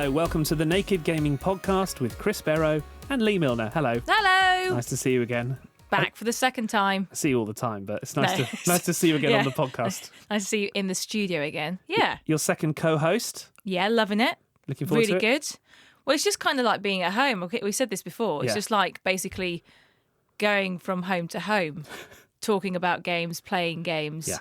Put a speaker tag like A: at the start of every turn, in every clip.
A: Hello, welcome to the Naked Gaming Podcast with Chris Barrow and Lee Milner. Hello.
B: Hello.
A: Nice to see you again.
B: Back for the second time.
A: I see you all the time, but it's nice to see you again on the podcast.
B: Nice to see you in the studio again. Yeah.
A: Your second co-host.
B: Yeah, loving it.
A: Looking forward to it.
B: Really good. Well, it's just kind of like being at home. Okay, we said this before. It's
A: Yeah.
B: just like basically going from home to home, talking about games, playing games.
A: Yeah.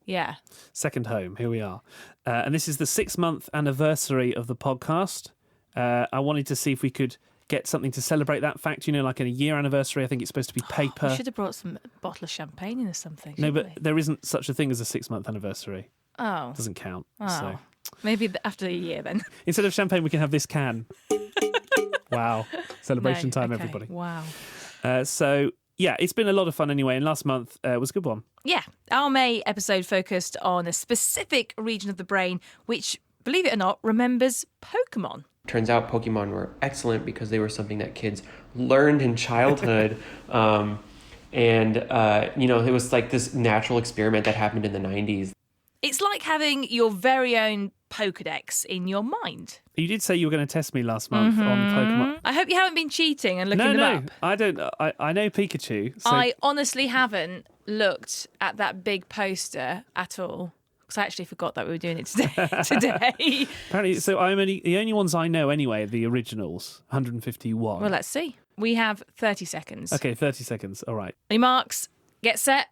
B: Yeah.
A: Second home. Here we are. And this is the 6-month anniversary of the podcast. I wanted to see if we could get something to celebrate that fact. You know, like in a year anniversary, I think it's supposed to be paper.
B: We should have brought some bottle of champagne in or something.
A: No, but
B: shouldn't we?
A: there isn't such a thing as a 6-month anniversary.
B: Oh.
A: Doesn't count.
B: Oh.
A: So
B: Maybe after a year then.
A: instead of champagne, we can have this can. Wow. Celebration
B: No,
A: time,
B: okay.
A: everybody.
B: Wow.
A: So, yeah, it's been a lot of fun anyway. And last month was a good one.
B: Yeah, our May episode focused on a specific region of the brain which, believe it or not, remembers Pokemon.
C: Turns out Pokemon were excellent because they were something that kids learned in childhood. It was like this natural experiment that happened in the 90s.
B: It's like having your very own Pokedex in your mind.
A: You did say you were going to test me last month on Pokemon.
B: I hope you haven't been cheating and looking them up.
A: I don't. I know Pikachu. So
B: I honestly haven't looked at that big poster at all. Because I actually forgot that we were doing it today.
A: apparently, so the only ones I know anyway are the originals, 151.
B: Well, let's see. We have 30 seconds.
A: Okay, 30 seconds. All right.
B: Any marks? Get set.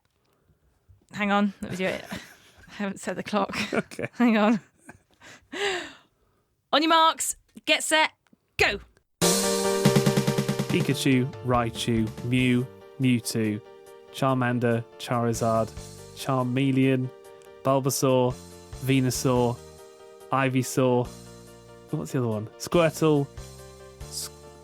B: Hang on. Let me do it. I haven't set the clock.
A: Okay.
B: Hang on. On your marks, get set, go.
A: Pikachu, Raichu, Mew, Mewtwo, Charmander, Charizard, Charmeleon, Bulbasaur, Venusaur, Ivysaur. What's the other one? Squirtle.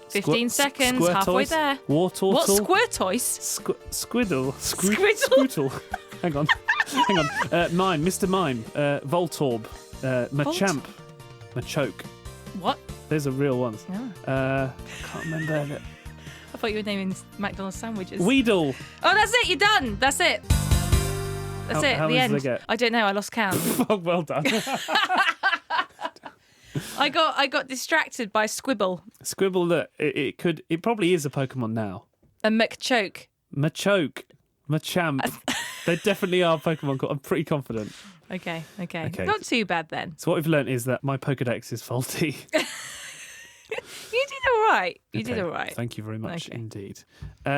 B: 15 seconds, halfway there.
A: Wartortle.
B: What, Squirtoise?
A: Squiddle.
B: Squiddle?
A: Squirtle. Hang on. Mime. Mr. Mime. Voltorb. Machamp. Machoke.
B: What?
A: Those are real ones.
B: Oh.
A: Can't remember.
B: I thought you were naming McDonald's sandwiches.
A: Weedle.
B: Oh, that's it, you're done. That's it. That's it,
A: how
B: the
A: many
B: end.
A: did I get?
B: I don't know, I lost count.
A: Oh, well done.
B: I got distracted by Squibble
A: Squibble. Look, it probably is a Pokemon now.
B: and McChoke.
A: Machoke. Machamp. They definitely are Pokemon. I'm pretty confident.
B: Okay.
A: Okay.
B: Not too bad then.
A: So what we've learnt is that my Pokedex is faulty.
B: You did all right. You did
A: Okay,
B: all right.
A: Thank you very much
B: Okay.
A: indeed.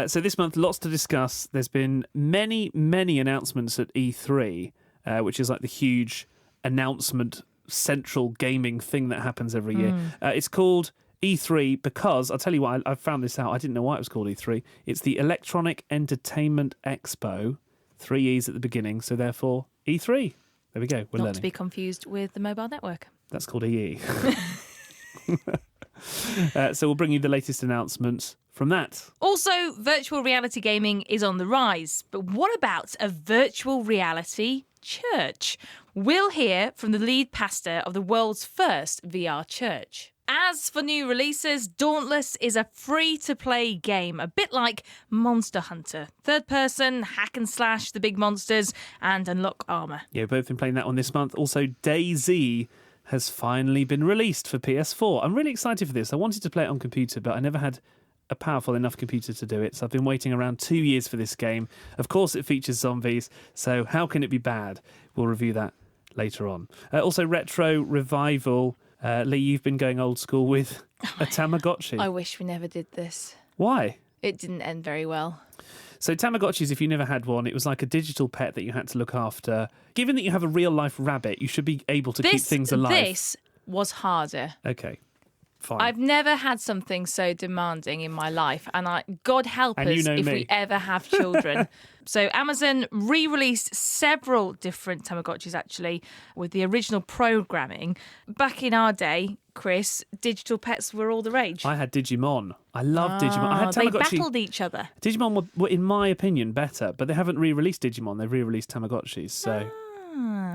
A: So this month, lots to discuss. There's been many, many announcements at E3, which is like the huge announcement central gaming thing that happens every year. It's called E3 because, I'll tell you what, I found this out. I didn't know why it was called E3. It's the Electronic Entertainment Expo, 3 E's at the beginning, so therefore E3. There we go, we're
B: Not
A: learning.
B: to be confused with the mobile network.
A: That's called EE. So we'll bring you the latest announcements from that.
B: Also, virtual reality gaming is on the rise. But what about a virtual reality church? We'll hear from the lead pastor of the world's first VR church. As for new releases, Dauntless is a free-to-play game, a bit like Monster Hunter. Third person, hack and slash the big monsters, and unlock armour.
A: Yeah, we've both been playing that one this month. Also, DayZ has finally been released for PS4. I'm really excited for this. I wanted to play it on computer, but I never had a powerful enough computer to do it. So I've been waiting around 2 years for this game. Of course, it features zombies, so how can it be bad? We'll review that later on. Also, Retro Revival. Lee, you've been going old school with a Tamagotchi.
B: I wish we never did this.
A: Why?
B: It didn't end very well.
A: So Tamagotchis, if you never had one, it was like a digital pet that you had to look after. Given that you have a real-life rabbit, you should be able to keep things alive.
B: This was harder.
A: Okay, fine.
B: I've never had something so demanding in my life, and God help
A: And
B: us
A: you know
B: if
A: me.
B: we ever have children. So Amazon re-released several different Tamagotchis, actually, with the original programming. Back in our day, Chris, digital pets were all the rage.
A: I had Digimon. I love Digimon. I had
B: They
A: Tamagotchi.
B: battled each other.
A: Digimon were, in my opinion, better, but they haven't re-released Digimon. They've re-released Tamagotchis, so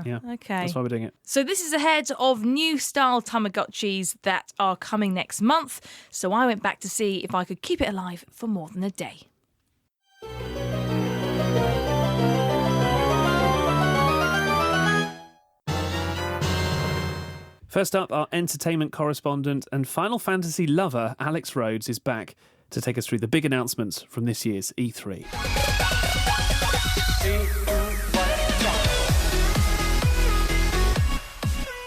A: yeah,
B: Okay.
A: that's why we're doing it.
B: So this is ahead of new style Tamagotchis that are coming next month. So I went back to see if I could keep it alive for more than a day.
A: First up, our entertainment correspondent and Final Fantasy lover, Alex Rhodes, is back to take us through the big announcements from this year's E3.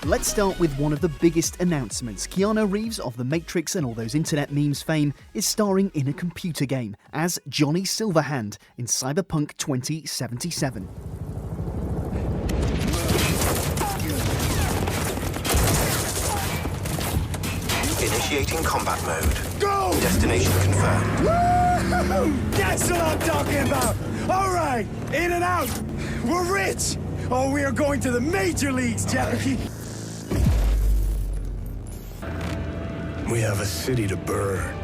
D: Let's start with one of the biggest announcements. Keanu Reeves of The Matrix and all those internet memes fame is starring in a computer game as Johnny Silverhand in Cyberpunk 2077.
E: Initiating combat mode.
F: Go!
E: Destination confirmed.
F: Woo! That's what I'm talking about! All right, in and out! We're rich! Oh, we are going to the major leagues, Jackie! We have a city to burn.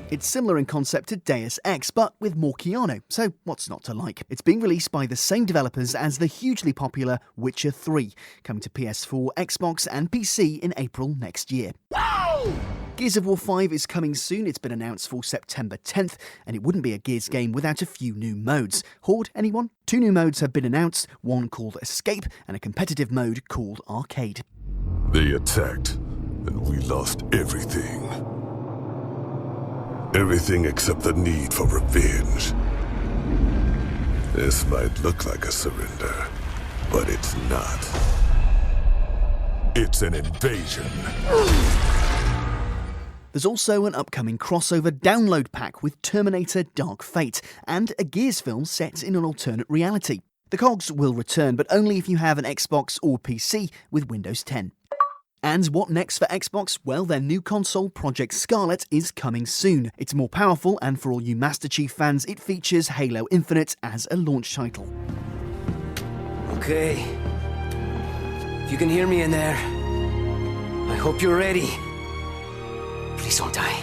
D: It's similar in concept to Deus Ex, but with more Keanu, so what's not to like? It's being released by the same developers as the hugely popular Witcher 3, coming to PS4, Xbox and PC in April next year. Wow! Gears of War 5 is coming soon. It's been announced for September 10th, and it wouldn't be a Gears game without a few new modes. Horde, anyone? 2 new modes have been announced, one called Escape and a competitive mode called Arcade.
G: They attacked, and we lost everything. Everything except the need for revenge. This might look like a surrender, but it's not. It's an invasion.
D: There's also an upcoming crossover download pack with Terminator Dark Fate and a Gears film set in an alternate reality. The cogs will return, but only if you have an Xbox or PC with Windows 10. And what next for Xbox? Well, their new console, Project Scarlet, is coming soon. It's more powerful, and for all you Master Chief fans, it features Halo Infinite as a launch title.
H: Okay. If you can hear me in there, I hope you're ready. Please don't die.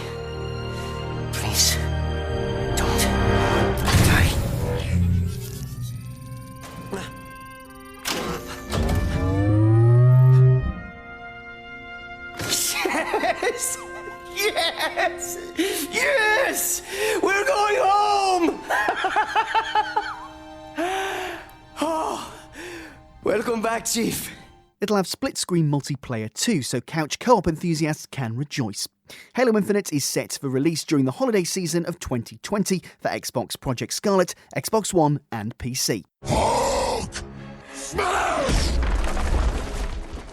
H: Please don't die. Yes! Yes! Yes! We're going home! Oh, welcome back, Chief.
D: It'll have split-screen multiplayer too, so couch co-op enthusiasts can rejoice. Halo Infinite is set for release during the holiday season of 2020 for Xbox Project Scarlet, Xbox One and PC.
G: Hulk! Smash!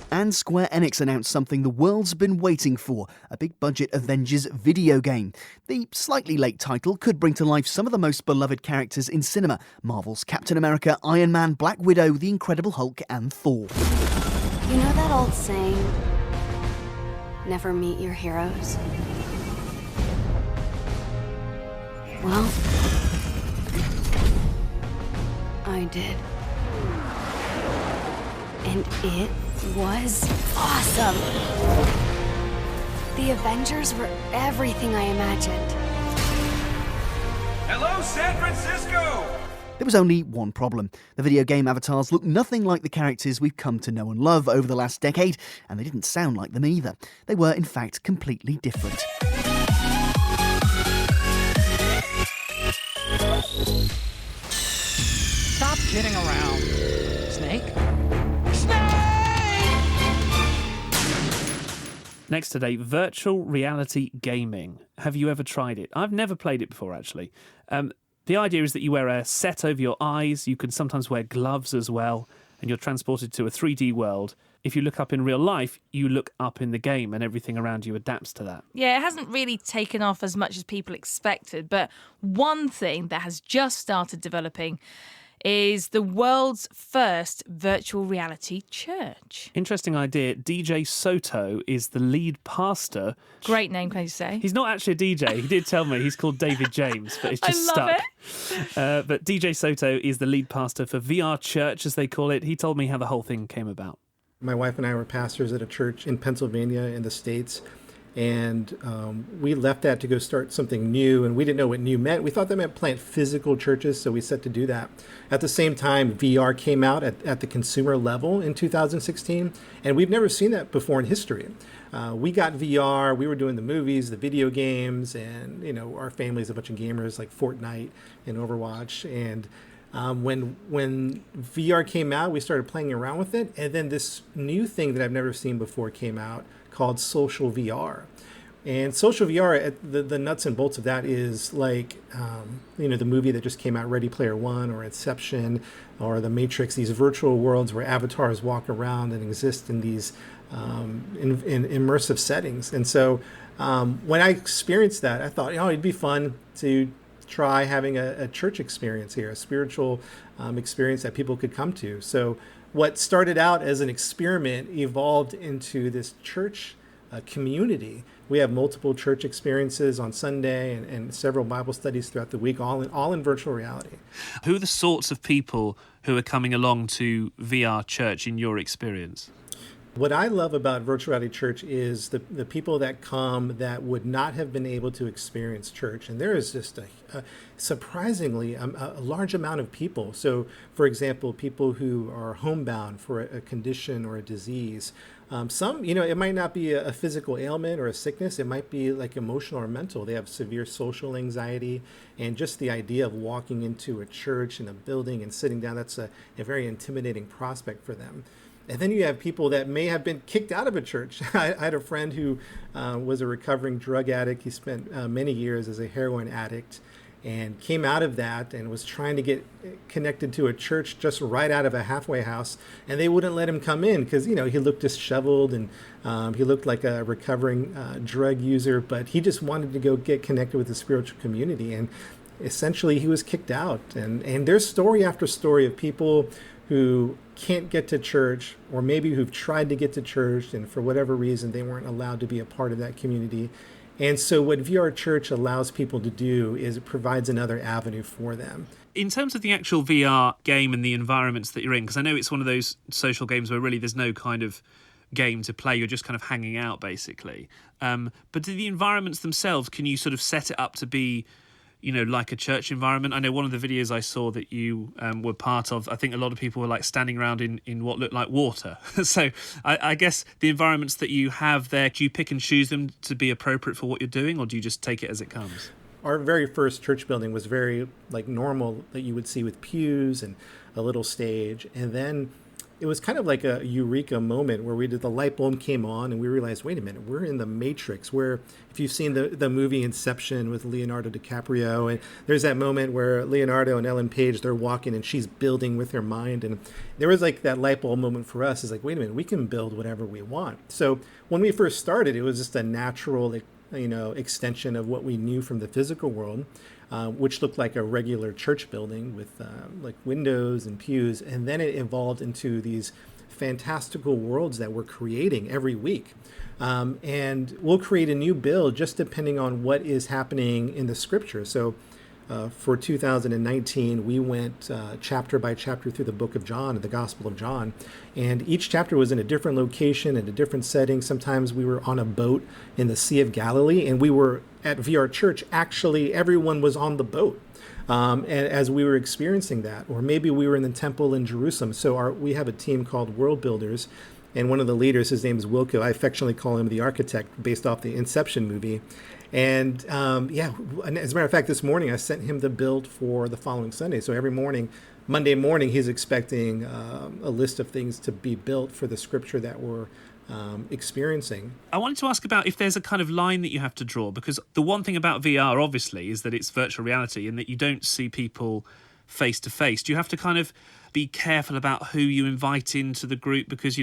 D: And Square Enix announced something the world's been waiting for, a big-budget Avengers video game. The slightly late title could bring to life some of the most beloved characters in cinema, Marvel's Captain America, Iron Man, Black Widow, The Incredible Hulk and Thor.
I: You know that old saying, never meet your heroes? Well, I did. And it was awesome. The Avengers were everything I imagined.
F: Hello, San Francisco!
D: There was only one problem. The video game avatars look nothing like the characters we've come to know and love over the last decade, and they didn't sound like them either. They were, in fact, completely different.
J: Stop kidding around. Snake?
A: Next today, virtual reality gaming. Have you ever tried it? I've never played it before, actually. The idea is that you wear a set over your eyes. You can sometimes wear gloves as well, and you're transported to a 3D world. If you look up in real life, you look up in the game, and everything around you adapts to that.
B: Yeah, it hasn't really taken off as much as people expected, but one thing that has just started developing is the world's first virtual reality church.
A: Interesting idea. DJ Soto is the lead pastor.
B: Great name, can you say?
A: He's not actually a DJ. He did tell me he's called David James, but it's just
B: I love
A: stuck. But DJ Soto is the lead pastor for VR Church, as they call it. He told me how the whole thing came about.
K: My wife and I were pastors at a church in Pennsylvania in the States. And we left that to go start something new, and we didn't know what new meant. We thought that meant plant physical churches, so we set to do that. At the same time, VR came out at the consumer level in 2016, and we've never seen that before in history. We got VR, we were doing the movies, the video games, and our family's a bunch of gamers like Fortnite and Overwatch, and When VR came out, we started playing around with it, and then this new thing that I've never seen before came out called social VR. And social VR, the nuts and bolts of that is like, the movie that just came out, Ready Player One or Inception or The Matrix, these virtual worlds where avatars walk around and exist in these in immersive settings. And so when I experienced that, I thought, it'd be fun to try having a church experience here, a spiritual experience that people could come to. So what started out as an experiment evolved into this church community. We have multiple church experiences on Sunday and several Bible studies throughout the week, all in virtual reality.
A: Who are the sorts of people who are coming along to VR Church in your experience?
K: What I love about Virtual Reality Church is the people that come that would not have been able to experience church. And there is just surprisingly a large amount of people. So, for example, people who are homebound for a condition or a disease. Some, it might not be a physical ailment or a sickness. It might be like emotional or mental. They have severe social anxiety. And just the idea of walking into a church and a building and sitting down, that's a very intimidating prospect for them. And then you have people that may have been kicked out of a church. I had a friend who was a recovering drug addict. He spent many years as a heroin addict and came out of that and was trying to get connected to a church just right out of a halfway house. And they wouldn't let him come in because, he looked disheveled and he looked like a recovering drug user. But he just wanted to go get connected with the spiritual community. And essentially he was kicked out. And there's story after story of people who can't get to church, or maybe who've tried to get to church and for whatever reason they weren't allowed to be a part of that community. And so what VR Church allows people to do is it provides another avenue for them.
A: In terms of the actual VR game and the environments that you're in, because I know it's one of those social games where really there's no kind of game to play, you're just kind of hanging out basically. But do the environments themselves, can you sort of set it up to be like a church environment? I know one of the videos I saw that you were part of, I think a lot of people were like standing around in what looked like water. So I guess the environments that you have there, do you pick and choose them to be appropriate for what you're doing, or do you just take it as it comes?
K: Our very first church building was very like normal that you would see with pews and a little stage. And then it was kind of like a eureka moment where the light bulb came on and we realized, wait a minute, we're in the Matrix, where if you've seen the movie Inception with Leonardo DiCaprio, and there's that moment where Leonardo and Ellen Page, they're walking and she's building with her mind. And there was like that light bulb moment for us is like, wait a minute, we can build whatever we want. So when we first started, it was just a natural, extension of what we knew from the physical world. Which looked like a regular church building with like windows and pews. And then it evolved into these fantastical worlds that we're creating every week. And we'll create a new build just depending on what is happening in the scripture. So for 2019, we went chapter by chapter through the book of John, the Gospel of John. And each chapter was in a different location, in a different setting. Sometimes we were on a boat in the Sea of Galilee, and we were at VR Church. Actually, everyone was on the boat and as we were experiencing that. Or maybe we were in the temple in Jerusalem. So we have a team called World Builders. And one of the leaders, his name is Wilco. I affectionately call him the architect based off the Inception movie. And as a matter of fact, this morning I sent him the build for the following Sunday. So every morning, Monday morning, he's expecting a list of things to be built for the scripture that we're experiencing.
A: I wanted to ask about if there's a kind of line that you have to draw, because the one thing about VR, obviously, is that it's virtual reality and that you don't see people face to face. Do you have to kind of be careful about who you invite into the group? Because,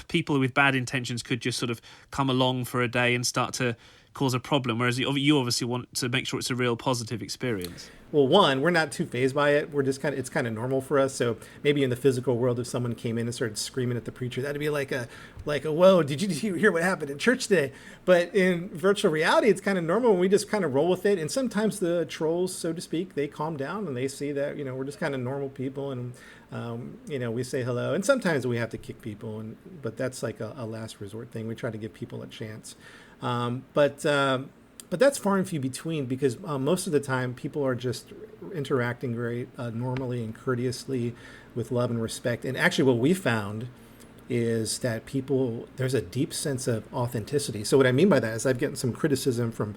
A: people with bad intentions could just sort of come along for a day and start to cause a problem, whereas you obviously want to make sure it's a real positive experience.
K: Well, one, we're not too fazed by it. We're just it's kind of normal for us. So maybe in the physical world, if someone came in and started screaming at the preacher, that'd be like a whoa, did you hear what happened in church today? But in virtual reality, it's kind of normal, and we just kind of roll with it. And sometimes the trolls, so to speak, they calm down and they see that we're just kind of normal people, and we say hello. And sometimes we have to kick people, but that's like a last resort thing. We try to give people a chance. But that's far and few between, because most of the time people are just interacting very normally and courteously with love and respect. And actually what we found is that there's a deep sense of authenticity. So what I mean by that is I've gotten some criticism from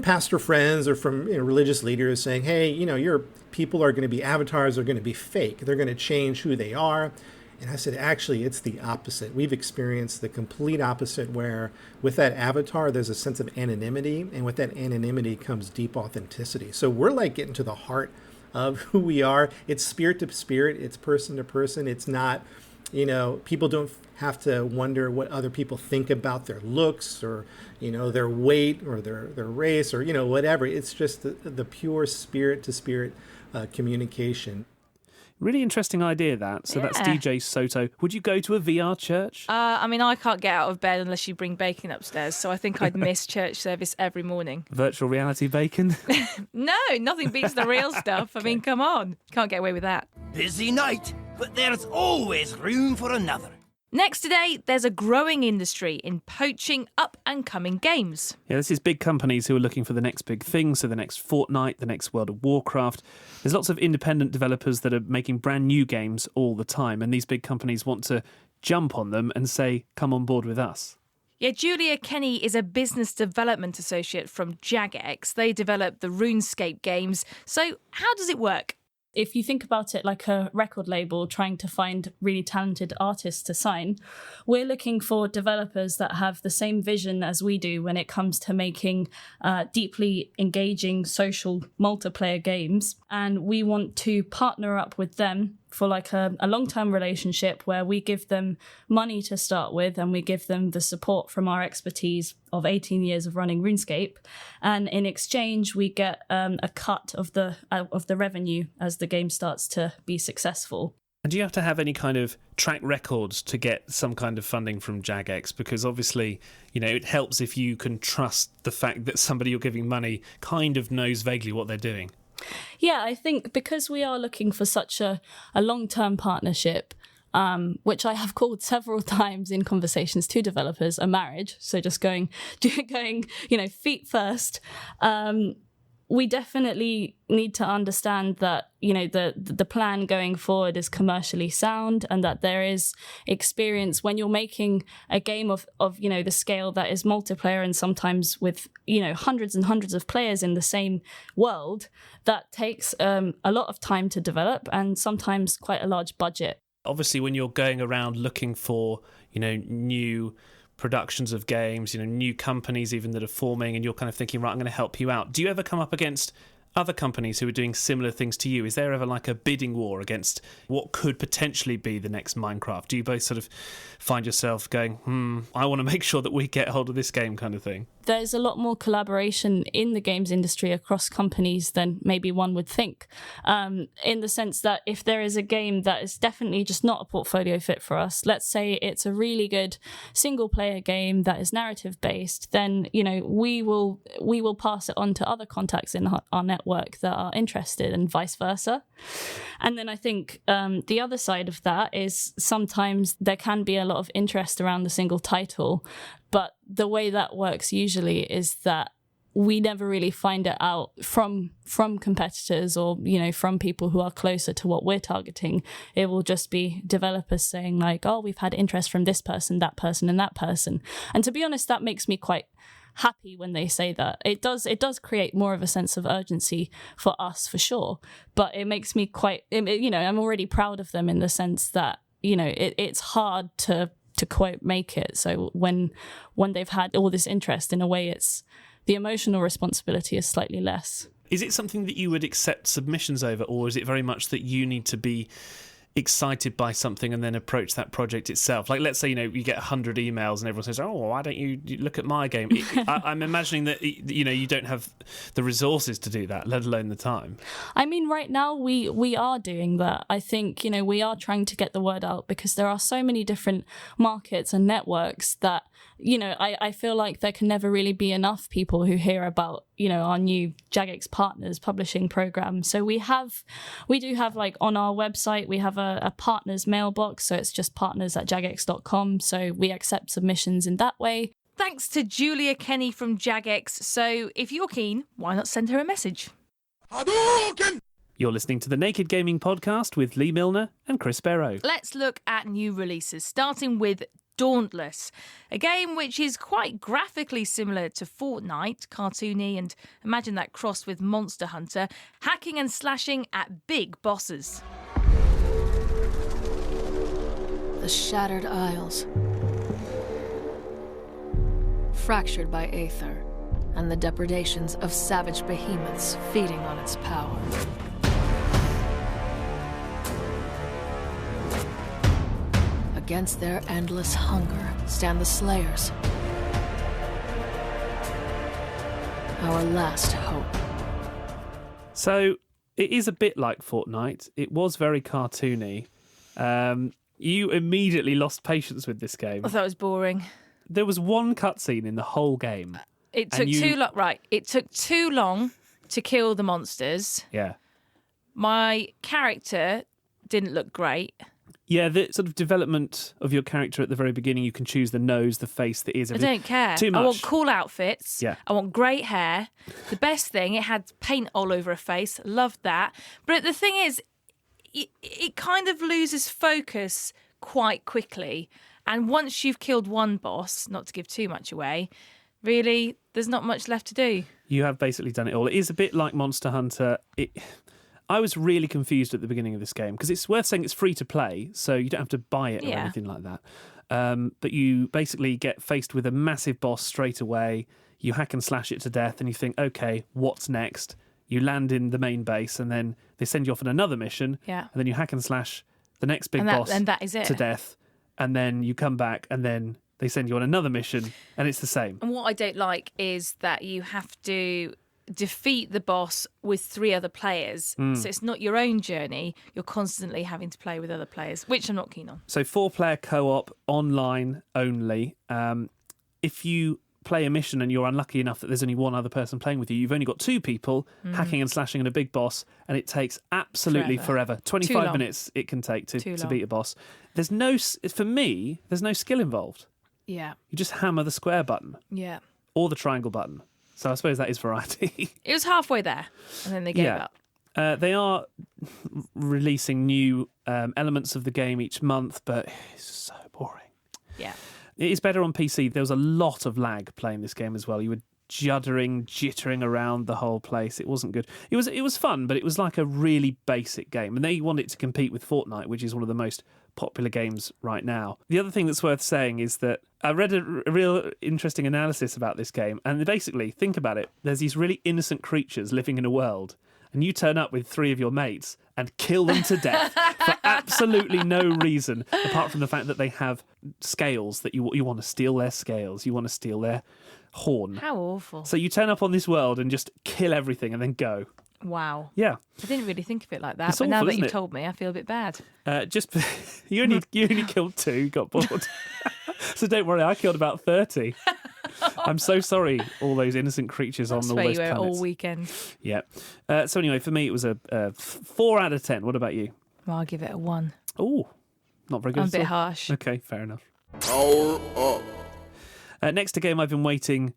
K: pastor friends or from religious leaders saying, hey, your people are going to be avatars, are going to be fake. They're going to change who they are. And I said, actually, it's the opposite. We've experienced the complete opposite, where with that avatar, there's a sense of anonymity. And with that anonymity comes deep authenticity. So we're like getting to the heart of who we are. It's spirit to spirit. It's person to person. It's not, people don't have to wonder what other people think about their looks or, their weight or their race or, whatever. It's just the pure spirit to spirit communication.
A: Really interesting idea, that. So that's DJ Soto. Would you go to a VR church?
B: I can't get out of bed unless you bring bacon upstairs, so I think I'd miss church service every morning.
A: Virtual reality bacon?
B: No, nothing beats the real stuff. I mean, come on. Can't get away with that.
L: Busy night, but there's always room for another.
B: Next today, there's a growing industry in poaching up-and-coming games.
A: Yeah, this is big companies who are looking for the next big thing, so the next Fortnite, the next World of Warcraft. There's lots of independent developers that are making brand new games all the time, and these big companies want to jump on them and say, come on board with us.
B: Yeah, Julia Kenny is a business development associate from Jagex. They develop the RuneScape games. So how does it work?
M: If you think about it like a record label trying to find really talented artists to sign, we're looking for developers that have the same vision as we do when it comes to making deeply engaging social multiplayer games. And we want to partner up with them for like a long-term relationship where we give them money to start with and we give them the support from our expertise of 18 years of running RuneScape. And in exchange, we get a cut of the revenue as the game starts to be successful.
A: And do you have to have any kind of track records to get some kind of funding from Jagex? Because obviously, it helps if you can trust the fact that somebody you're giving money kind of knows vaguely what they're doing.
M: Yeah, I think because we are looking for such a long-term partnership, which I have called several times in conversations to developers a marriage, so just going, feet first, we definitely need to understand that, the plan going forward is commercially sound and that there is experience when you're making a game of the scale that is multiplayer and sometimes with, hundreds and hundreds of players in the same world. That takes a lot of time to develop and sometimes quite a large budget.
A: Obviously, when you're going around looking for, new productions of games, new companies even that are forming, and you're kind of thinking, right, I'm going to help you out. Do you ever come up against other companies who are doing similar things to you? Is there ever like a bidding war against what could potentially be the next Minecraft? Do you both sort of find yourself going, I want to make sure that we get hold of this game kind of thing?
M: There's a lot more collaboration in the games industry across companies than maybe one would think, in the sense that if there is a game that is definitely just not a portfolio fit for us, let's say it's a really good single player game that is narrative based, then we will pass it on to other contacts in our network that are interested and vice versa. And then I think the other side of that is sometimes there can be a lot of interest around the single title, but the way that works usually is that we never really find it out from competitors or, from people who are closer to what we're targeting. It will just be developers saying like, oh, we've had interest from this person, that person, and that person. And to be honest, that makes me quite happy when they say that. It does create more of a sense of urgency for us, for sure. But it makes me quite, I'm already proud of them in the sense that, it's hard to quote make it. So when they've had all this interest, in a way, it's the emotional responsibility is slightly less.
A: Is it something that you would accept submissions over, or is it very much that you need to be excited by something and then approach that project itself? Like, let's say, you get 100 emails and everyone says, oh, why don't you look at my game? I'm imagining that, you don't have the resources to do that, let alone the time. I
M: mean, right now we are doing that. I think, we are trying to get the word out because there are so many different markets and networks that, I feel like there can never really be enough people who hear about, our new Jagex Partners publishing program. So we do have like on our website, we have a partners mailbox. So it's just partners@jagex.com. So we accept submissions in that way.
B: Thanks to Julia Kenny from Jagex. So if you're keen, why not send her a message?
A: You're listening to the Naked Gaming Podcast with Lee Milner and Chris Barrow.
B: Let's look at new releases, starting with Dauntless, a game which is quite graphically similar to Fortnite, cartoony, and imagine that crossed with Monster Hunter, hacking and slashing at big bosses.
N: The Shattered Isles, fractured by Aether and the depredations of savage behemoths feeding on its power. Against their endless hunger stand the Slayers, our last hope.
A: So it is a bit like Fortnite. It was very cartoony. You immediately lost patience with this game.
B: I thought it was boring.
A: There was one cutscene in the whole game.
B: It took too long. Right, it took too long to kill the monsters.
A: Yeah.
B: My character didn't look great.
A: Yeah, the sort of development of your character at the very beginning, you can choose the nose, the face, the ears.
B: I don't care.
A: Too much.
B: I want cool outfits.
A: Yeah.
B: I want great hair. The best thing, it had paint all over a face. Loved that. But the thing is, it kind of loses focus quite quickly. And once you've killed one boss, not to give too much away, really, there's not much left to do.
A: You have basically done it all. It is a bit like Monster Hunter. I was really confused at the beginning of this game because it's worth saying it's free to play, so you don't have to buy it or anything like that. But you basically get faced with a massive boss straight away. You hack and slash it to death, and you think, okay, what's next? You land in the main base, and then they send you off on another mission.
B: Yeah.
A: And then you hack and slash the next big
B: and
A: boss
B: that is it.
A: to death, and then you come back, and then they send you on another mission, and it's the same.
B: And what I don't like is that you have to defeat the boss with 3 other players. So it's not your own journey. You're constantly having to play with other players, which I'm not keen on.
A: So 4-player co-op, online only. If you play a mission and you're unlucky enough that there's only one other person playing with you, you've only got 2 people hacking and slashing at a big boss, and it takes absolutely forever. 25 minutes it can take to beat a boss. There's no skill involved.
B: Yeah.
A: You just hammer the square button.
B: Yeah.
A: Or the triangle button. So I suppose that is variety.
B: It was halfway there, and then they gave up.
A: They are releasing new elements of the game each month, but it's so boring.
B: Yeah.
A: It is better on PC. There was a lot of lag playing this game as well. You were jittering around the whole place. It wasn't good. It was fun, but it was like a really basic game. And they want it to compete with Fortnite, which is one of the most popular games right now. The other thing that's worth saying is that I read a real interesting analysis about this game, and basically, think about it. There's these really innocent creatures living in a world, and you turn up with 3 of your mates and kill them to death for absolutely no reason, apart from the fact that they have scales that you want to steal their scales. You want to steal their horn.
B: How awful.
A: So you turn up on this world and just kill everything and then go.
B: Wow.
A: Yeah.
B: I didn't really think of it like that,
A: It's
B: but now
A: awful,
B: that
A: isn't
B: you've
A: it?
B: told me, I feel a bit bad.
A: You only killed 2, got bored. So don't worry, I killed about 30. I'm so sorry, all those innocent creatures on all
B: That's
A: those
B: where you were
A: planets.
B: all weekend.
A: Yeah. So anyway, for me, it was a 4 out of 10. What about you?
B: Well, I'll give it a 1.
A: Oh, not very good.
B: I'm a
A: at
B: bit
A: all.
B: harsh.
A: Okay, fair enough.
E: Power up.
A: Next, a game I've been waiting,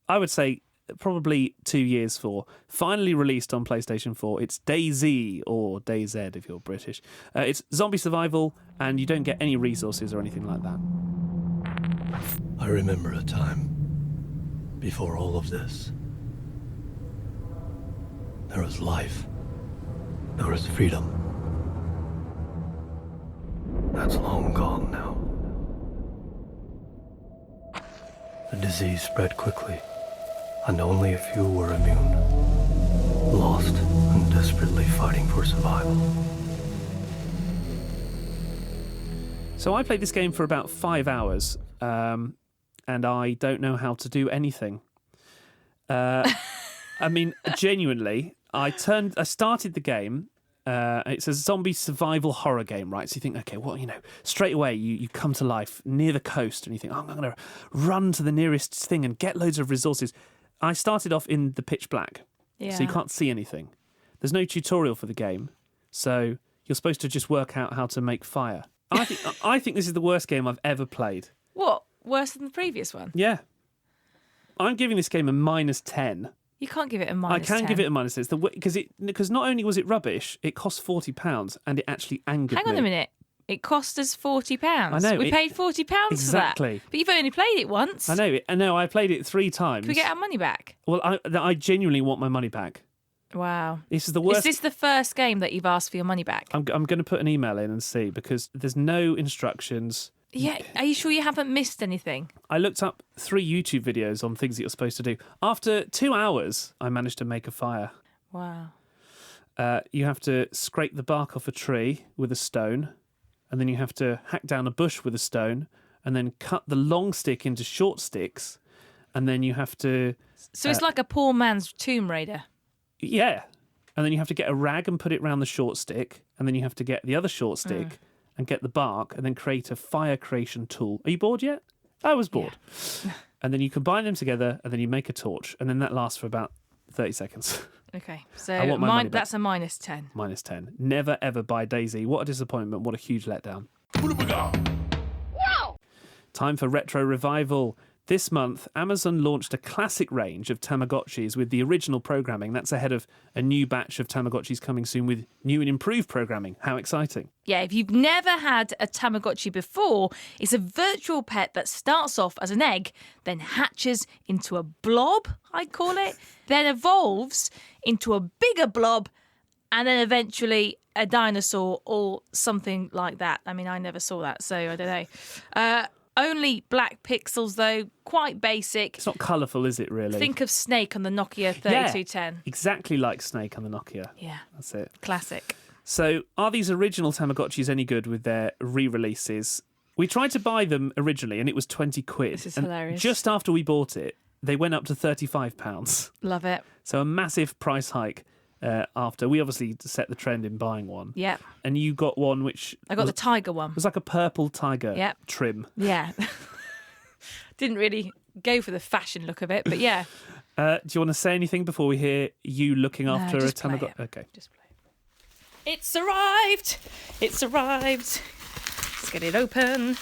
A: I would say, probably 2 years for. Finally released on PlayStation 4. It's DayZ, or DayZ if you're British. It's zombie survival, and you don't get any resources or anything like that.
O: I remember a time before all of this. There was life. There was freedom. That's long gone now. The disease spread quickly, and only a few were immune, lost and desperately fighting for survival.
A: So I played this game for about 5 hours, and I don't know how to do anything. I mean, genuinely, I started the game. It's a zombie survival horror game, right? So you think, okay, well, straight away you come to life near the coast, and you think, oh, I'm going to run to the nearest thing and get loads of resources. I started off in the pitch black, so you can't see anything. There's no tutorial for the game, so you're supposed to just work out how to make fire. I think this is the worst game I've ever played.
B: What? Worse than the previous one?
A: Yeah. I'm giving this game a -10
B: You can't give it a
A: I
B: minus
A: can
B: 10.
A: give it a minus 10. Because not only was it rubbish, it cost £40 and it actually angered me.
B: Hang on a minute. It cost us £40.
A: I know,
B: We paid £40
A: Exactly.
B: for that. But you've only played it once.
A: I know. I played it 3 times.
B: Can we get our money back?
A: Well, I genuinely want my money back.
B: Wow.
A: This is the worst.
B: Is this the first game that you've asked for your money back?
A: I'm going to put an email in and see, because there's no instructions.
B: Yeah. Are you sure you haven't missed anything?
A: I looked up 3 YouTube videos on things that you're supposed to do. After 2 hours, I managed to make a fire.
B: Wow.
A: You have to scrape the bark off a tree with a stone, and then you have to hack down a bush with a stone, and then cut the long stick into short sticks, and then you have to...
B: So it's like a poor man's Tomb Raider.
A: Yeah. And then you have to get a rag and put it round the short stick, and then you have to get the other short stick and get the bark, and then create a fire creation tool. Are you bored yet? I was bored. Yeah. And then you combine them together, and then you make a torch, and then that lasts for about 30 seconds.
B: Okay,
A: I
B: so
A: want my money back.
B: that's a minus 10.
A: Minus 10. Never, ever buy DayZ. What a disappointment. What a huge letdown. Time for Retro Revival. This month, Amazon launched a classic range of Tamagotchis with the original programming. That's ahead of a new batch of Tamagotchis coming soon with new and improved programming. How exciting.
B: Yeah, if you've never had a Tamagotchi before, it's a virtual pet that starts off as an egg, then hatches into a blob, I'd call it, then evolves into a bigger blob, and then eventually a dinosaur or something like that. I mean, I never saw that, so I don't know. Only black pixels, though, quite basic.
A: It's not colourful, is it, really?
B: Think of Snake on the Nokia 3210.
A: Yeah, exactly like Snake on the Nokia.
B: Yeah.
A: That's it.
B: Classic.
A: So, are these original Tamagotchis any good with their re-releases? We tried to buy them originally, and it was 20 quid.
B: This is
A: and
B: hilarious.
A: Just after we bought it, they went up to £35.
B: Love it.
A: So, a massive price hike. After we obviously set the trend in buying one.
B: Yeah.
A: And you got one which...
B: I got the tiger one.
A: It was like a purple tiger trim.
B: Yeah. Didn't really go for the fashion look of it, but yeah.
A: Do you want to say anything before we hear you looking after a Tamagotchi? Okay.
B: Just play it. It's arrived. It's arrived. Let's get it open.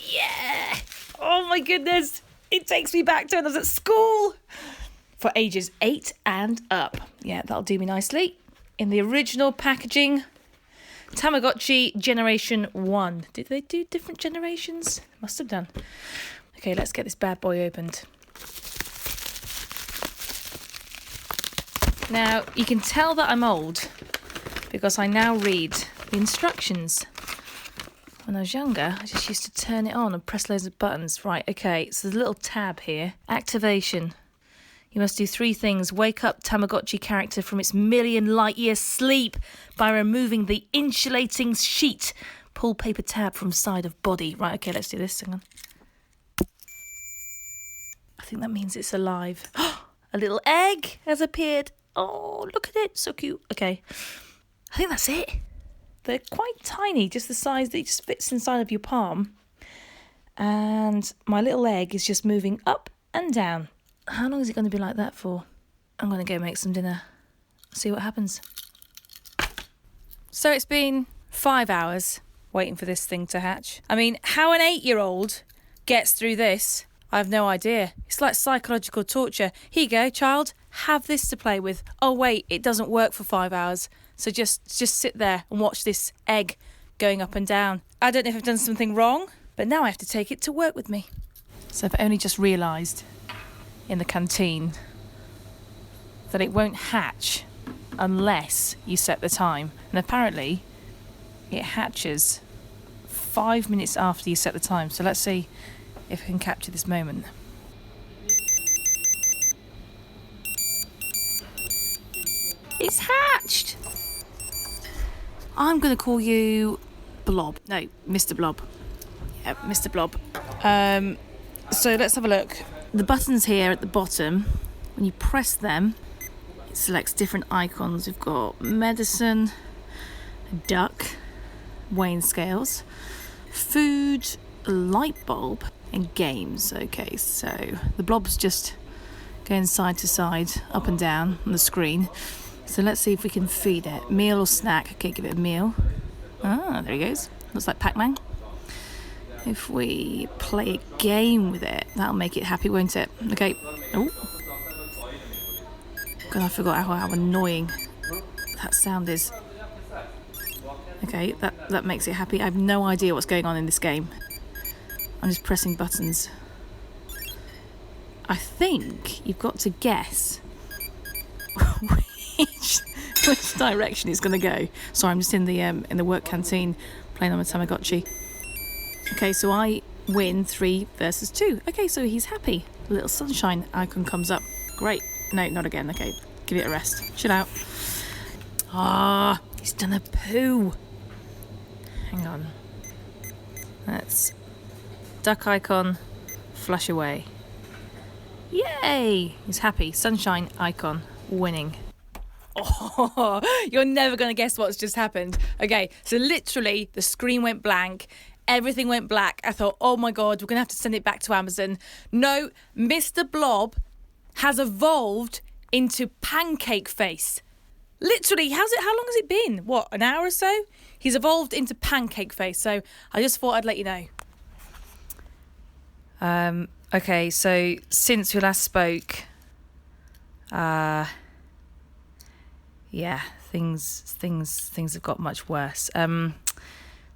B: Yeah. Oh my goodness. It takes me back to when I was at school. For ages 8 and up. Yeah, that'll do me nicely. In the original packaging, Tamagotchi Generation 1. Did they do different generations? Must have done. Okay, let's get this bad boy opened. Now, you can tell that I'm old because I now read the instructions. When I was younger, I just used to turn it on and press loads of buttons. Right, okay, so there's a little tab here. Activation. You must do 3 things. Wake up Tamagotchi character from its million light-year sleep by removing the insulating sheet. Pull paper tab from side of body. Right, okay, let's do this. Hang on. I think that means it's alive. A little egg has appeared. Oh, look at it. So cute. Okay. I think that's it. They're quite tiny, just the size that it just fits inside of your palm. And my little egg is just moving up and down. How long is it going to be like that for? I'm going to go make some dinner. See what happens. So it's been 5 hours waiting for this thing to hatch. I mean, how an 8-year-old gets through this, I have no idea. It's like psychological torture. Here you go, child. Have this to play with. Oh, wait, it doesn't work for 5 hours. So just sit there and watch this egg going up and down. I don't know if I've done something wrong, but now I have to take it to work with me. So I've only just realised in the canteen that it won't hatch unless you set the time. And apparently it hatches 5 minutes after you set the time. So let's see if I can capture this moment. It's hatched! I'm going to call you Blob. No, Mr. Blob. Yeah, Mr. Blob. So let's have a look. The buttons here at the bottom, when you press them, it selects different icons. We've got medicine, a duck, weighing scales, food, a light bulb, and games. Okay, so the blob's just going side to side, up and down on the screen. So let's see if we can feed it. Meal or snack? Okay, give it a meal. Ah, there he goes. Looks like Pac-Man. If we play a game with it, that'll make it happy, won't it? Okay. Oh. God, I forgot how annoying that sound is. Okay, that makes it happy. I have no idea what's going on in this game. I'm just pressing buttons. I think you've got to guess which direction it's going to go. Sorry, I'm just in the work canteen playing on my Tamagotchi. Okay, so I win 3 versus 2. Okay, so he's happy. The little sunshine icon comes up. Great. No, not again. Okay, give it a rest. Chill out. Ah, he's done a poo. Hang on. That's duck icon, flush away. Yay! He's happy. Sunshine icon, winning. Oh, you're never going to guess what's just happened. Okay, so literally the screen went blank. Everything went black. I thought, oh my God, we're going to have to send it back to Amazon. No, Mr. Blob has evolved into Pancake Face. Literally, how long has it been? What, an hour or so? He's evolved into Pancake Face. So I just thought I'd let you know. Okay, so since we last spoke, yeah, things have got much worse.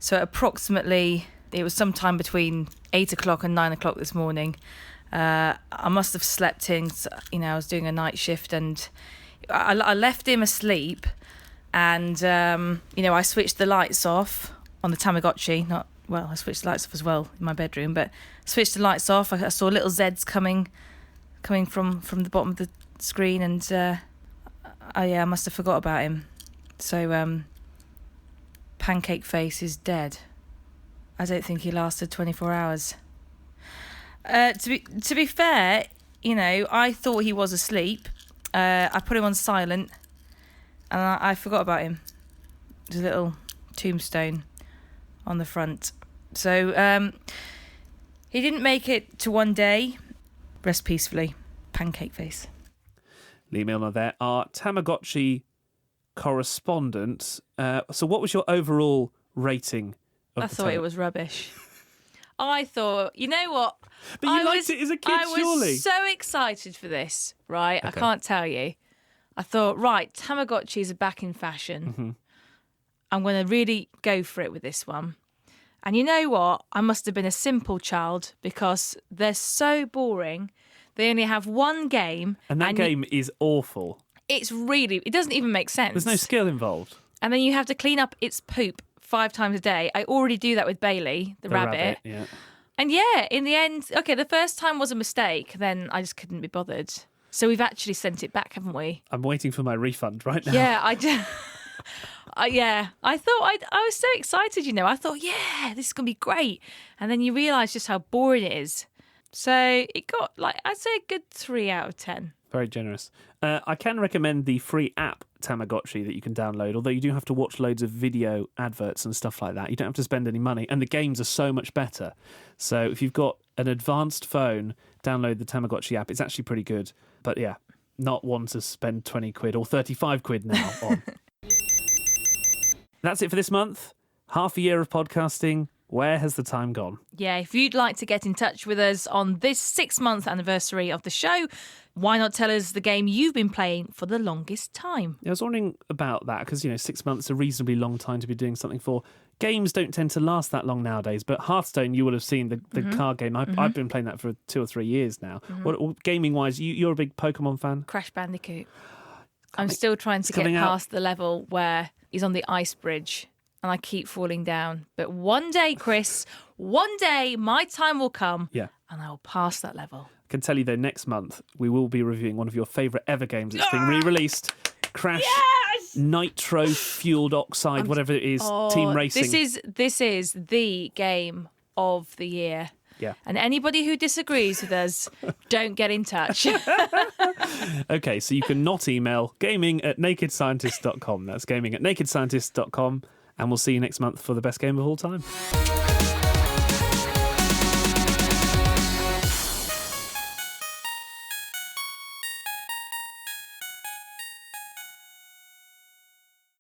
B: So approximately, it was sometime between 8 o'clock and 9 o'clock this morning. I must have slept in, I was doing a night shift, and I left him asleep, and, I switched the lights off on the Tamagotchi. I switched the lights off as well in my bedroom, but switched the lights off. I saw little Zeds coming from the bottom of the screen, and I must have forgot about him. So, Pancake Face is dead. I don't think he lasted 24 hours. To be fair, I thought he was asleep. I put him on silent, and I forgot about him. There's a little tombstone on the front. So he didn't make it to one day. Rest peacefully, Pancake Face.
A: Lee Milner there, our Tamagotchi correspondent. So what was your overall rating of
B: I thought it was rubbish. I thought, you know what?
A: But you liked it as a kid, surely.
B: I was so excited for this, right?
A: Okay.
B: I can't tell you. I thought, right, Tamagotchis are back in fashion.
A: Mm-hmm.
B: I'm going to really go for it with this one. And you know what? I must have been a simple child because they're so boring. They only have one game.
A: And that game is awful.
B: It doesn't even make sense.
A: There's no skill involved.
B: And then you have to clean up its poop 5 times a day. I already do that with Bailey, the rabbit.
A: Yeah.
B: And yeah, in the end, okay, the first time was a mistake. Then I just couldn't be bothered. So we've actually sent it back, haven't we?
A: I'm waiting for my refund right now.
B: Yeah, I thought I was so excited, I thought, yeah, this is going to be great. And then you realise just how boring it is. So it got, I'd say a good 3 out of 10.
A: Very generous. I can recommend the free app Tamagotchi that you can download, although you do have to watch loads of video adverts and stuff like that. You don't have to spend any money, and the games are so much better. So if you've got an advanced phone, download the Tamagotchi app. It's actually pretty good. But yeah, not one to spend 20 quid or 35 quid now on. That's it for this month. Half a year of podcasting. Where has the time gone?
B: Yeah, if you'd like to get in touch with us on this 6-month anniversary of the show, why not tell us the game you've been playing for the longest time?
A: I was wondering about that because, 6 months is a reasonably long time to be doing something for. Games don't tend to last that long nowadays, but Hearthstone, you will have seen the card game. I've been playing that for 2 or 3 years now. Gaming-wise, you're a big Pokemon fan?
B: Crash Bandicoot. I'm still trying to get past the level where he's on the ice bridge and I keep falling down. But one day, Chris, my time will come and I will pass that level. I
A: can tell you, though, next month we will be reviewing one of your favourite ever games. It's being re-released. Crash Nitro Fueled Oxide, whatever it is, Team Racing.
B: This is the game of the year.
A: Yeah.
B: And anybody who disagrees with us, don't get in touch.
A: Okay, so you can not email gaming@nakedscientist.com. That's gaming@nakedscientist.com. And we'll see you next month for the best game of all time.